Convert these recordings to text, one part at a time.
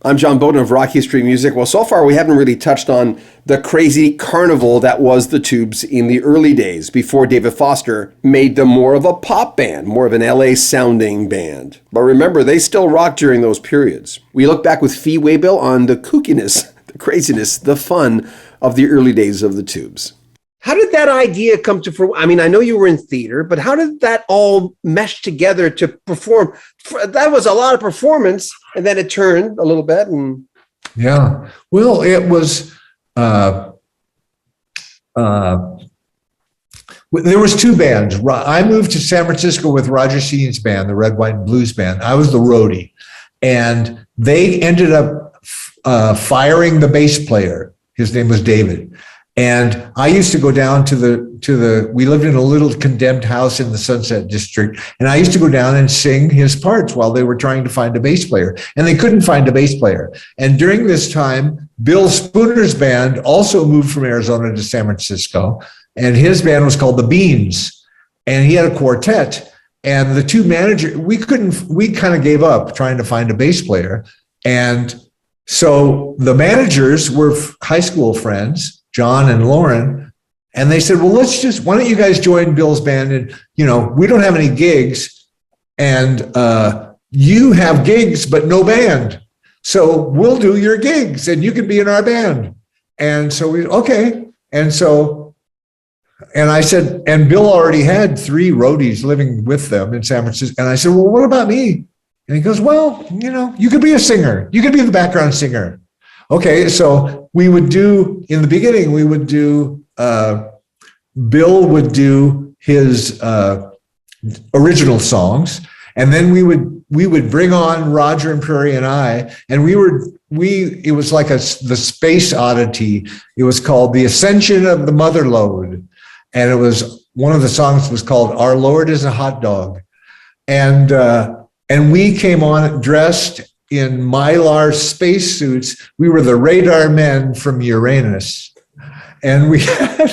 I'm John Beaudin of Rock History Music. Well, so far we haven't really touched on the crazy carnival that was the Tubes in the early days before David Foster made them more of a pop band, more of an LA sounding band. But remember, they still rocked during those periods. We look back with Fee Waybill on the kookiness, the craziness, the fun of the early days of the Tubes. How did that idea come to fruition? I mean, I know you were in theater, but how did that all mesh together to perform? That was a lot of performance, and then it turned a little bit. Yeah, well, it was. There was two bands. I moved to San Francisco with Roger Sheen's band, the Red, White, and Blues band. I was the roadie, and they ended up firing the bass player. His name was David. And I used to go down to we lived in a little condemned house in the Sunset District. And I used to go down and sing his parts while they were trying to find a bass player. And they couldn't find a bass player. And during this time, Bill Spooner's band also moved from Arizona to San Francisco. And his band was called the Beans. And he had a quartet. And the two managers, we kind of gave up trying to find a bass player. And so the managers were high school friends, John and Lauren, and they said, well, why don't you guys join Bill's band? And, we don't have any gigs, and you have gigs, but no band. So we'll do your gigs and you can be in our band. And so okay. And I said, and Bill already had 3 roadies living with them in San Francisco. And I said, well, what about me? And he goes, well, you could be a singer. You could be the background singer. Okay, so we would do, in the beginning, Bill would do his original songs, and then we would bring on Roger and Prairie and I, and it was like the space oddity. It was called The Ascension of the Motherlode, and it was, one of the songs was called Our Lord is a Hot Dog, and we came on dressed in Mylar spacesuits. We were the radar men from Uranus. And we had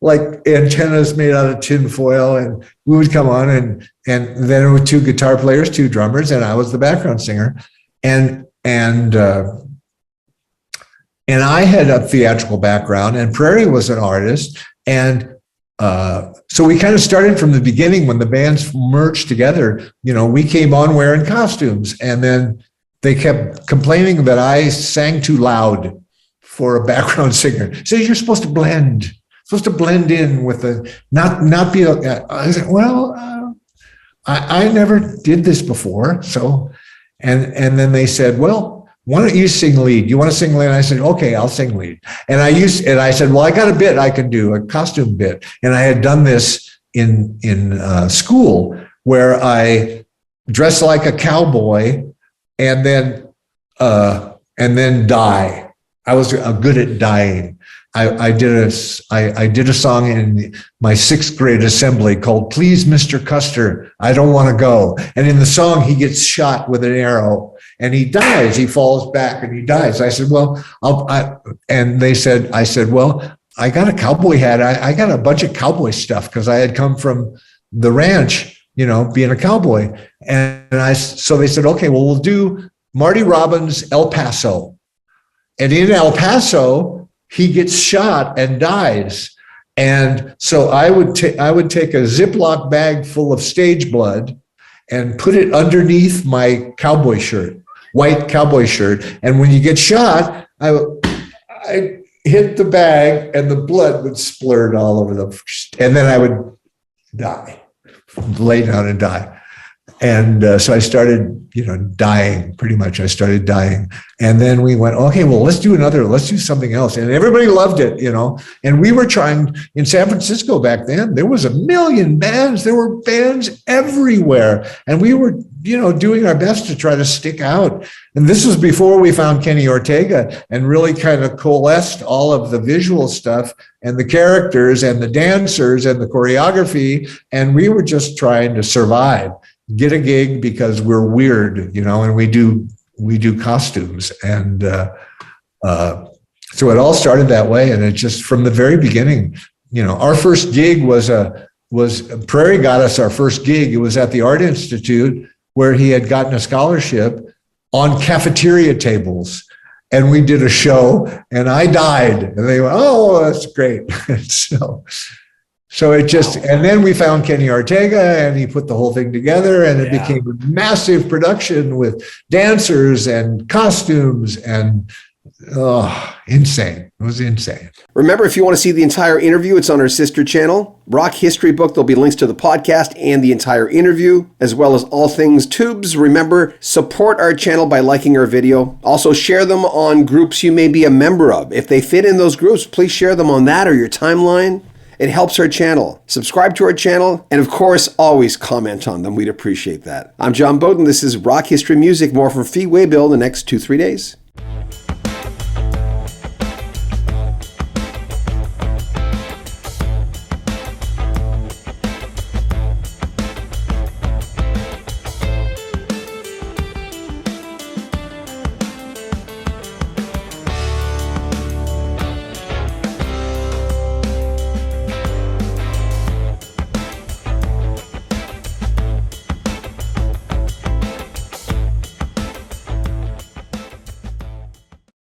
like antennas made out of tin foil, and we would come on and then there were 2 guitar players, 2 drummers, and I was the background singer. And I had a theatrical background, and Prairie was an artist. And so we kind of started from the beginning when the bands merged together. We came on wearing costumes, and then they kept complaining that I sang too loud for a background singer. So you're supposed to blend in with not be. I said, well, I never did this before. So, and then they said, well, why don't you sing lead? You want to sing lead? And I said, okay, I'll sing lead. And I said, well, I got a bit I can do, a costume bit. And I had done this in school where I dressed like a cowboy and then die. I was good at dying. I did a song in my 6th grade assembly called "Please, Mr. Custer, I Don't Want to Go." And in the song, he gets shot with an arrow and he dies. He falls back and he dies. I said, well, I said, well, I got a cowboy hat. I got a bunch of cowboy stuff because I had come from the ranch, being a cowboy. So they said, okay, well, we'll do Marty Robbins' El Paso. And in El Paso, he gets shot and dies. And so I would take a Ziploc bag full of stage blood and put it underneath my cowboy shirt, white cowboy shirt. And when you get shot, I hit the bag and the blood would splurt all over and then I would die. Lay down and die. And so I started, dying, pretty much. I started dying. And then we went, okay, well, let's do something else. And everybody loved it, And we were trying, in San Francisco back then, there was 1 million bands. There were bands everywhere. And we were, doing our best to try to stick out. And this was before we found Kenny Ortega and really kind of coalesced all of the visual stuff and the characters and the dancers and the choreography. And we were just trying to survive, get a gig because we're weird, and we do costumes. And so it all started that way. And it just, from the very beginning, our first gig was Prairie got us our first gig. It was at the Art Institute, where he had gotten a scholarship on cafeteria tables. And we did a show and I died. And they went, oh, that's great. So it just, and then we found Kenny Ortega and he put the whole thing together and it became a massive production with dancers and costumes and insane. It was insane. Remember, if you want to see the entire interview, it's on our sister channel, Rock History Book. There'll be links to the podcast and the entire interview, as well as all things tubes. Remember, support our channel by liking our video. Also, share them on groups you may be a member of. If they fit in those groups, please share them on that or your timeline. It helps our channel. Subscribe to our channel, and of course, always comment on them. We'd appreciate that. I'm John Beaudin. This is Rock History Music. More from Waybill the next 2-3 days.